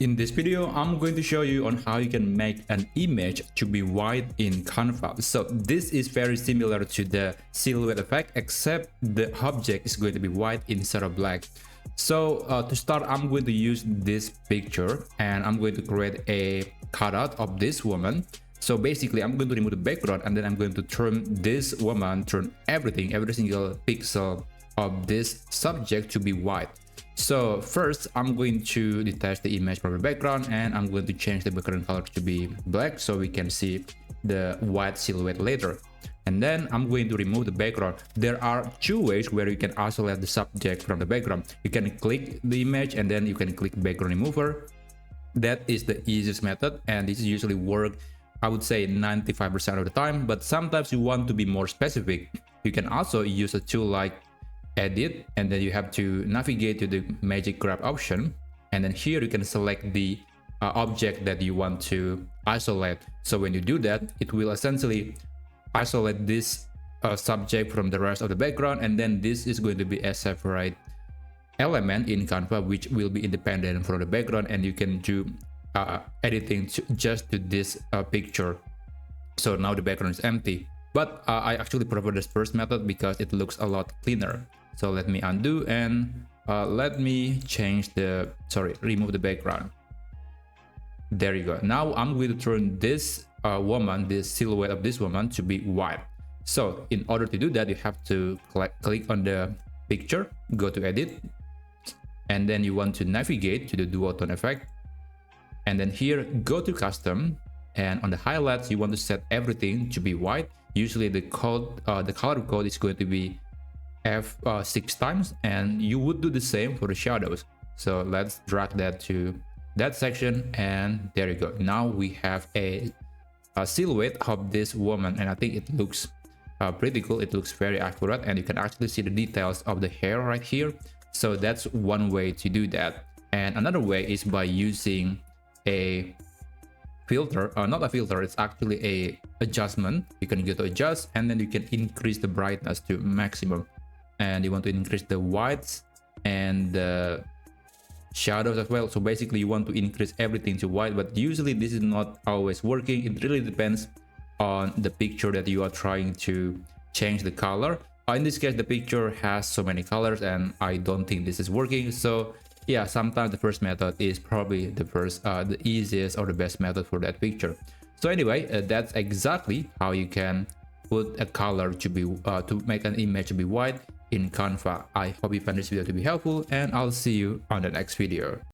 In this video, I'm going to show you on how you can make an image to be white in Canva. So this is very similar to the silhouette effect, except the object is going to be white instead of black. So to start, I'm going to use this picture and I'm going to create a cutout of this woman. So basically, I'm going to remove the background and then I'm going to turn this woman, turn every single pixel of this subject to be white. So first, I'm going to detach the image from the background and I'm going to change the background color to be black so we can see the white silhouette later. And then I'm going to remove the background. There are two ways where you can isolate the subject from the background. You can click the image and then you can click background remover. That is the easiest method, and this usually works, I would say, 95% of the time, but sometimes you want to be more specific. You can also use a tool like edit, and then you have to navigate to the magic grab option, and then here you can select the object that you want to isolate. So when you do that, it will essentially isolate this subject from the rest of the background, and then this is going to be a separate element in Canva which will be independent from the background, and you can do editing just to this picture. So now the background is empty, but I actually prefer this first method because it looks a lot cleaner. So let me undo and let me remove the background. There you go. Now I'm going to turn this woman, this silhouette of this woman, to be white. So in order to do that, you have to click on the picture, go to edit, and then you want to navigate to the duotone effect, and then here go to custom, and on the highlights you want to set everything to be white. Usually the color code is going to be F6 times, and you would do the same for the shadows. So let's drag that to that section, and there you go. Now we have a silhouette of this woman, and I think it looks pretty cool. It looks very accurate, and you can actually see the details of the hair right here. So that's one way to do that. And another way is by using a filter, not a filter, it's actually a adjustment. You can go to adjust, and then you can increase the brightness to maximum, and you want to increase the whites and the shadows as well. So basically you want to increase everything to white, but usually this is not always working. It really depends on the picture that you are trying to change the color. In this case, the picture has so many colors and I don't think this is working. So yeah, sometimes the first method is probably the easiest or the best method for that picture. So anyway, that's exactly how you can put a color to be to make an image to be white in Canva. I hope you found this video to be helpful, and I'll see you on the next video.